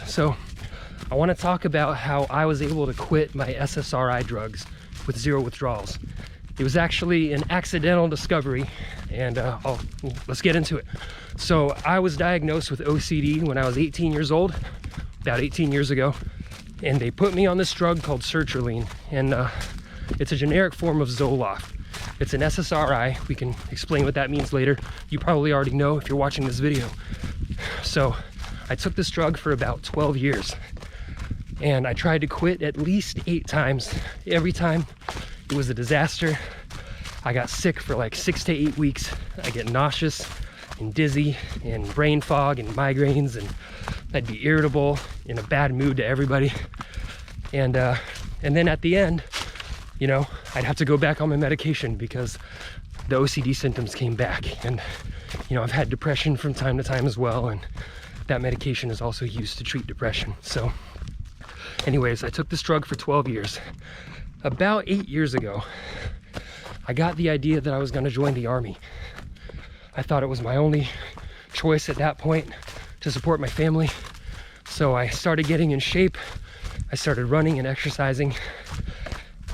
So I want to talk about how I was able to quit my SSRI drugs with zero withdrawals. It was actually an accidental discovery, and let's get into it. So I was diagnosed with OCD when I was 18 years old, about 18 years ago, and they put me on this drug called Sertraline, and it's a generic form of Zoloft. It's an SSRI. We can explain what that means later. You probably already know if you're watching this video. So I took this drug for about 12 years, and I tried to quit at least 8 times. Every time it was a disaster. I got sick for like 6 to 8 weeks. I get nauseous and dizzy and brain fog and migraines, and I'd be irritable, in a bad mood to everybody. And then at the end, you know, I'd have to go back on my medication because the OCD symptoms came back. And, you know, I've had depression from time to time as well, and that medication is also used to treat depression. So anyways, I took this drug for 12 years. About 8 years ago, I got the idea that I was going to join the Army. I thought it was my only choice at that point to support my family. So I started getting in shape. I started running and exercising.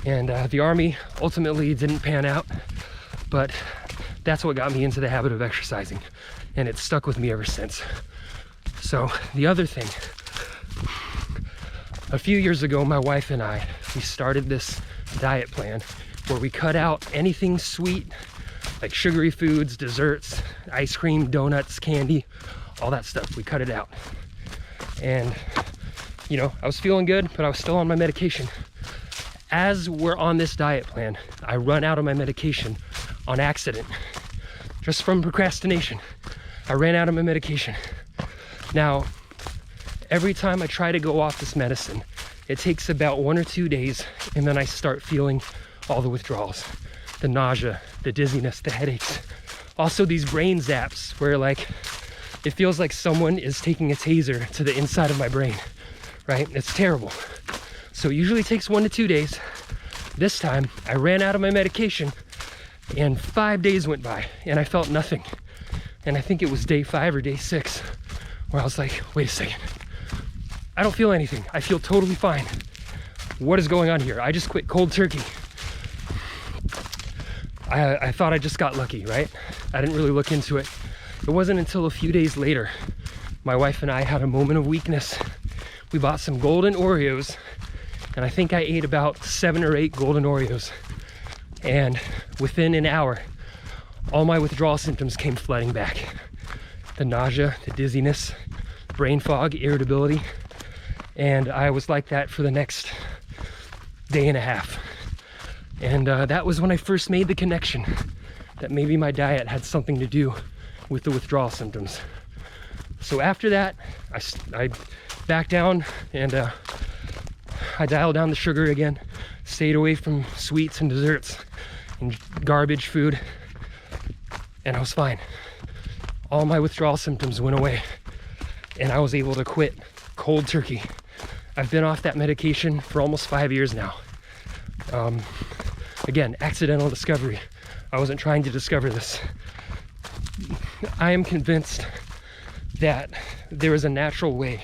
And the Army ultimately didn't pan out, but that's what got me into the habit of exercising. And it's stuck with me ever since. So the other thing, a few years ago, my wife and I, we started this diet plan where we cut out anything sweet, like sugary foods, desserts, ice cream, donuts, candy, all that stuff. We cut it out. And, you know, I was feeling good, but I was still on my medication. As we're on this diet plan, I run out of my medication on accident, just from procrastination. I ran out of my medication. Now, every time I try to go off this medicine, it takes about 1 or 2 days, and then I start feeling all the withdrawals, the nausea, the dizziness, the headaches. Also these brain zaps where like, it feels like someone is taking a taser to the inside of my brain, right? It's terrible. So it usually takes 1 to 2 days. This time I ran out of my medication and 5 days went by and I felt nothing. And I think it was day 5 or day 6 where I was like, wait a second. I don't feel anything. I feel totally fine. What is going on here? I just quit cold turkey. I thought I just got lucky, right? I didn't really look into it. It wasn't until a few days later, my wife and I had a moment of weakness. We bought some golden Oreos, and I think I ate about 7 or 8 golden Oreos. And within an hour, all my withdrawal symptoms came flooding back. The nausea, the dizziness, brain fog, irritability. And I was like that for the next day and a half. And that was when I first made the connection that maybe my diet had something to do with the withdrawal symptoms. So after that, I backed down and I dialed down the sugar again, stayed away from sweets and desserts and garbage food, and I was fine. All my withdrawal symptoms went away, and I was able to quit cold turkey. I've been off that medication for almost 5 years now. Again, accidental discovery. I wasn't trying to discover this. I am convinced that there is a natural way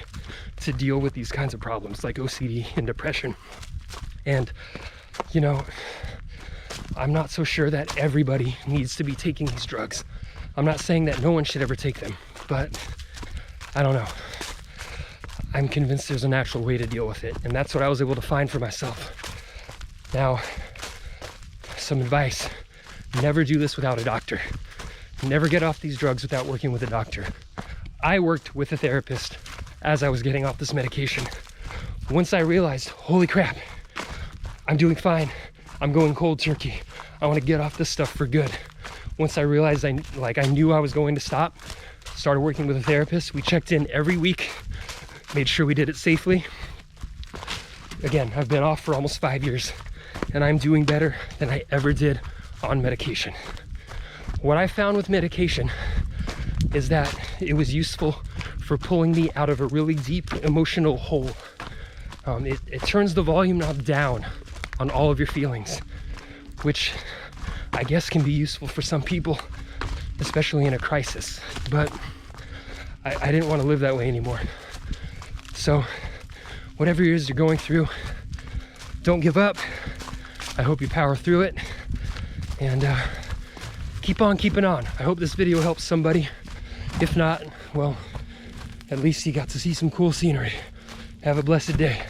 to deal with these kinds of problems like OCD and depression. And, you know, I'm not so sure that everybody needs to be taking these drugs. I'm not saying that no one should ever take them, but I don't know. I'm convinced there's a natural way to deal with it, and that's what I was able to find for myself. Now, some advice: never do this without a doctor. Never get off these drugs without working with a doctor. I worked with a therapist as I was getting off this medication. Once I realized, holy crap, I'm doing fine. I'm going cold turkey. I want to get off this stuff for good. Once I realized I knew I was going to stop, started working with a therapist. We checked in every week, made sure we did it safely. Again, I've been off for almost 5 years, and I'm doing better than I ever did on medication. What I found with medication is that it was useful for pulling me out of a really deep emotional hole. It turns the volume knob down on all of your feelings, which I guess can be useful for some people, especially in a crisis. But I didn't want to live that way anymore. So whatever it is you're going through, don't give up. I hope you power through it, and keep on keeping on. I hope this video helps somebody. If not, well, at least you got to see some cool scenery. Have a blessed day.